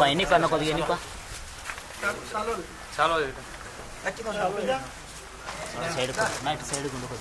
ini pa ko ini pa chalo side ko night side ko ko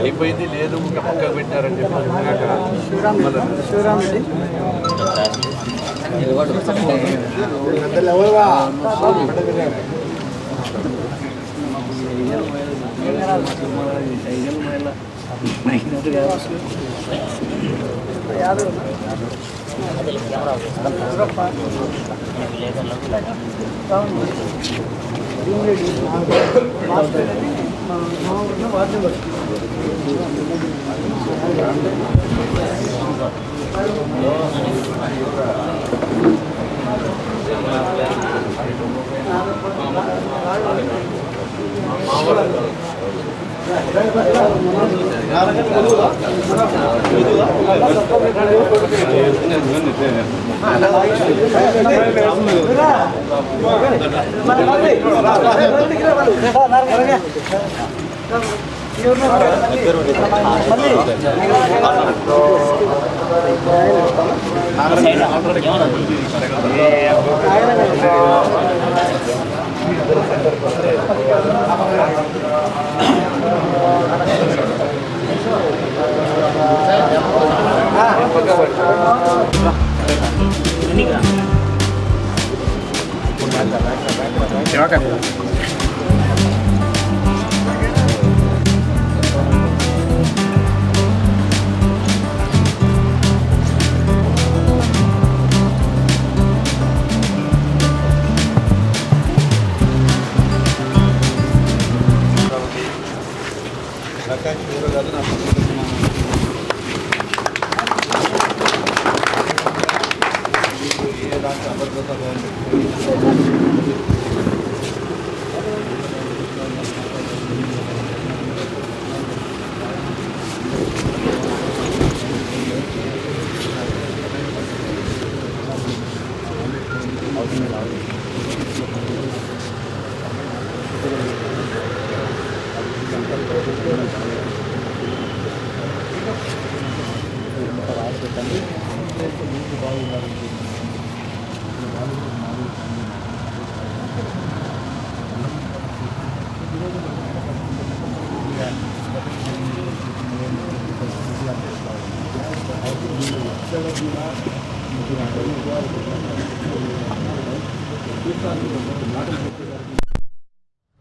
అయిపోయింది లేదు ఇంకా పక్కకు పెట్టారని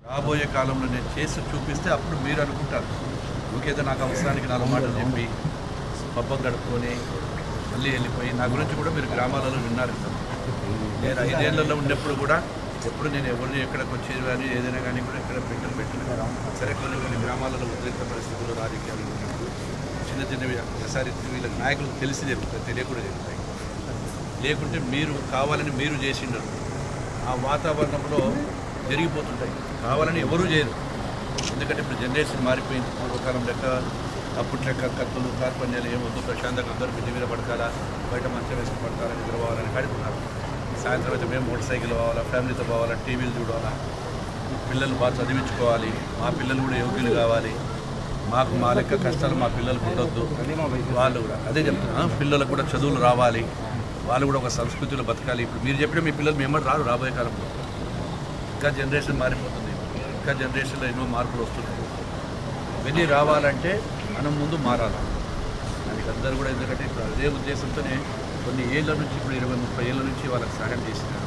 రాబోయే కాలంలో నేను చేసి చూపిస్తే అప్పుడు మీరు అనుకుంటారు ఇంకేదో నాకు అవసరానికి 4 మాటలు చెప్పి పబ్బం గడుపుకొని మళ్ళీ వెళ్ళిపోయి నా గురించి కూడా మీరు గ్రామాలలో విన్నారు కదా. నేను 5 ఏళ్లలో ఉన్నప్పుడు కూడా ఎప్పుడు నేను ఎవరిని ఎక్కడికి వచ్చేది కానీ ఏదైనా కానీ కూడా ఎక్కడ పెట్టిన సరే కొన్ని గ్రామాలలో ఉద్రిక్త పరిస్థితులు రాజకీయాలు ఉన్నప్పుడు చిన్నవి ఒకసారి వీళ్ళకి నాయకులకు తెలిసి జరుగుతాయి, తెలియకుండా జరుగుతాయి. లేకుంటే మీరు కావాలని మీరు చేసిండరు ఆ వాతావరణంలో జరిగిపోతుంటాయి. కావాలని ఎవరూ చేయరు. ఎందుకంటే ఇప్పుడు జనరేషన్ మారిపోయింది. పూర్వకాలం లెక్క అప్పుడు లెక్క కత్తులు కార్పణ్యాలు ఏమొద్దు, ప్రశాంతంగా అందరూ మిద్ది మీద పడకాలా, బయట మంచం వేసుకుని పడకాలని నిద్రపోవాలని కడుపున్నారు. సాయంత్రం అయితే మేము మోటార్ సైకిల్ పోవాలా, ఫ్యామిలీతో పోవాలా, టీవీలు చూడాలా, పిల్లలు బాగా చదివించుకోవాలి, మా పిల్లలు కూడా యోగ్యులు కావాలి, మా లెక్క కష్టాలు మా పిల్లలకు ఉండొద్దు. వాళ్ళు కూడా అదే చెప్తున్నారు, పిల్లలకు కూడా చదువులు రావాలి, వాళ్ళు కూడా ఒక సంస్కృతిలో బతకాలి. ఇప్పుడు మీరు చెప్పిన మీ పిల్లలు మేము రారు రాబోయే కాలంలో. ఇంకా జనరేషన్ మారిపోతుంది, ఇంకా జనరేషన్లో ఎన్నో మార్పులు వస్తున్నాయి. ఇవన్నీ రావాలంటే మనం ముందు మారాలి. దానికి అందరూ కూడా ఎందుకంటే ఇప్పుడు అదే ఉద్దేశంతోనే కొన్ని ఏళ్ళ నుంచి ఇప్పుడు 20-30 ఏళ్ళ నుంచి వాళ్ళకి సహాయం చేసినారు.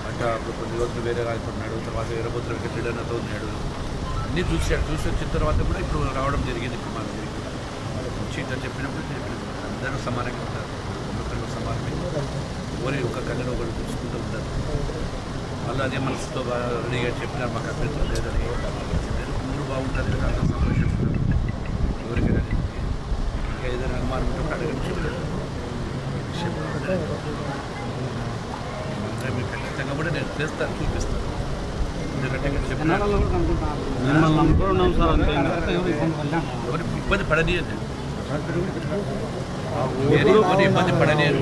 అంటే అప్పుడు కొన్ని రోజులు వేరే రాజుకున్నాడు, తర్వాత వీరభద్ర వెంకటరెడ్డితో ఉన్నాడు, అన్నీ చూసి వచ్చిన తర్వాత కూడా ఇప్పుడు రావడం జరిగింది. ఇప్పుడు మన వచ్చి ఇట్లా చెప్పినప్పుడు అందరూ సమానంగా ఉంటారు, ఒక్కొక్కరు సమానమే, ఎవరి ఒక కళ్ళలో ఒకరు చూసుకుంటూ ఉంటారు. వాళ్ళు అదే మనసుతో రెడీగా చెప్పినారు, మాకు అభ్యర్థులు లేదని. అందరూ బాగుంటుంది కదా, అందరూ సంతోషిస్తారు. ఎవరికైనా ఇంకా ఏదైనా అనుమానం ఉంటే అడగని చెప్పారు. మీరు ఖచ్చితంగా కూడా నేను చేస్తాను, చూపిస్తాను. ఎందుకంటే ఇక్కడ చెప్పిన ఎవరు ఇబ్బంది పడనీయండి, ఎవరు ఇబ్బంది పడనీయరు.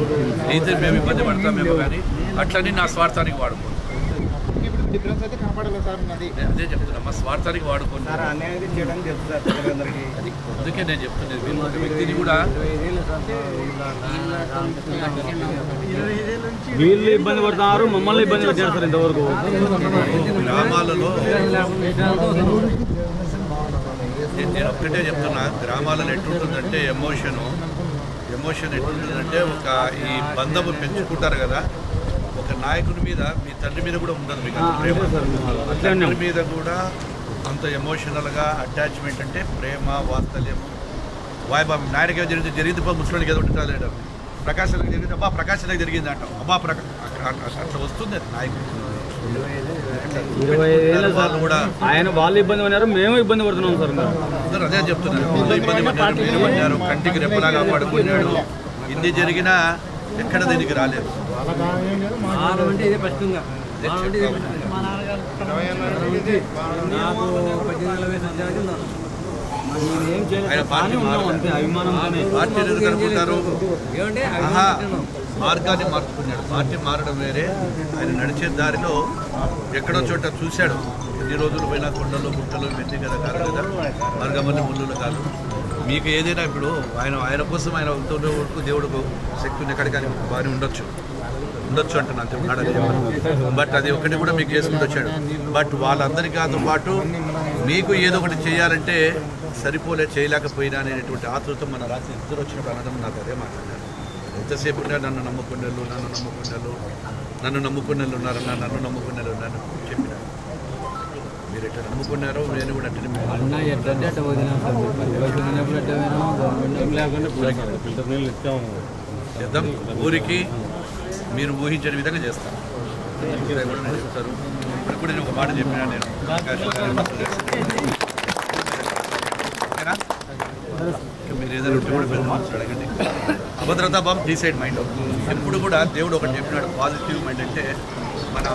అయితే మేము ఇబ్బంది పడతామేమో కానీ అట్లని నా స్వార్థానికి వాడుకోను. అదే చెప్తున్నా, మా స్వార్థానికి వాడుకోను. అందుకే నేను చెప్తున్నాను, మీరు ఒక వ్యక్తిని కూడా వీళ్ళు ఇబ్బంది పడతారు, మమ్మల్ని ఇబ్బంది పెట్టారు సార్ ఇంతవరకు. గ్రామాలలో నేను ఒక్కటే చెప్తున్నా, గ్రామాలలో ఎట్లుంటుందంటే ఎమోషన్ ఎట్లుంటుందంటే ఒక ఈ బంధము పెంచుకుంటారు కదా, ఒక నాయకుడి మీద మీ తండ్రి మీద కూడా ఉండదు మీకు అంత ప్రేమ. తండ్రి మీద కూడా అంత ఎమోషనల్గా అటాచ్మెంట్ అంటే ప్రేమ వాత్సల్యము. వాయిబాబు నాయనకి ఏదో జరిగింది పో ముసలికి ఏదో ఉంటాడు, ప్రకాశానికి జరిగింది అబ్బా ప్రకాశానికి జరిగింది అంటాం, అబ్బా అట్లా వస్తుంది అది నాయకుడు. 25 ఏళ్ళు కూడా ఆయన వాళ్ళు ఇబ్బంది పడినారు, మేము ఇబ్బంది పడుతున్నాం సార్. అందరూ అదే చెప్తున్నారు, వాళ్ళు ఇబ్బంది పడ్డారు, మీరు పడ్డారు, కంటికి రెప్పలాగా పడుకున్నాడు. ఇన్ని జరిగినా ఎక్కడ దీనికి రాలేదు. ఆయన పార్టీ అనుకుంటారు, మార్గాన్ని మార్చుకున్నాడు. పార్టీ మారడం వేరే, ఆయన నడిచే దారిలో ఎక్కడో చోట చూశాడు. ఎన్ని రోజులు పోయినా కొండలు గుట్టలు మెట్టి కదా కాదు కదా, మార్గమల్లి ముళ్ళు కాదు. మీకు ఏదైనా ఇప్పుడు ఆయన కోసం ఆయన వరకు దేవుడు శక్తి ఉంది, ఎక్కడికి బాగానే ఉండొచ్చు అంటున్నా, అంతే ఉన్నాడని చెప్పాను. బట్ అది ఒకటి కూడా మీకు చేసుకుంటూ వచ్చాడు. బట్ వాళ్ళందరికీతో పాటు మీకు ఏదో ఒకటి చేయాలంటే చేయలేకపోయినా అనేటువంటి ఆతృత మన రాత్రి ఇద్దరు వచ్చినప్పుడు అనడం నాకు అదే మాట్లాడారు. ఎంతసేపు ఉన్నా నన్ను నమ్ముకున్నలు ఉన్నారన్నా, నన్ను నమ్ముకున్నలు ఉన్నాను చెప్పిన. మీరు ఎట్లా నమ్ముకున్నారో నేను కూడా చేద్దాం. ఊరికి మీరు ఊహించని విధంగా చేస్తాను. చెప్తారు ఇప్పుడు కూడా నేను ఒక మాట చెప్పినా, నేను మీరు ఏదైనా ఉంటే కూడా పెద్ద మనసు అడగండి. అభద్రతా బాంబ్ డిసైడ్ మైండ్. ఎప్పుడు కూడా దేవుడు ఒకటి చెప్పినాడు, పాజిటివ్ మైండ్ అంటే మన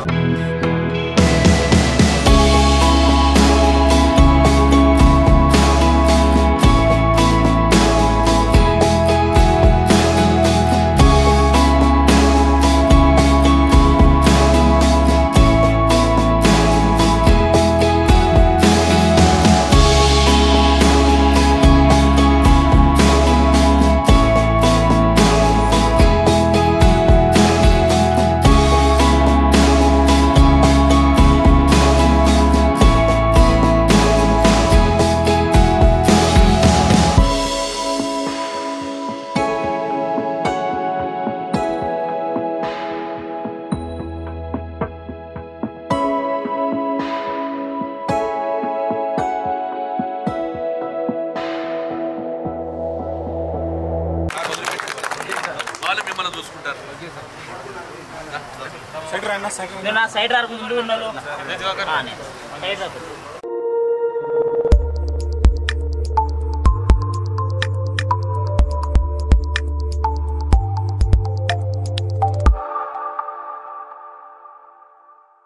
ఏమన్నా చూసుకుంటారు. నా సైడ్ రాకుండా ముందు ఉన్నారు సైడ్ రాకు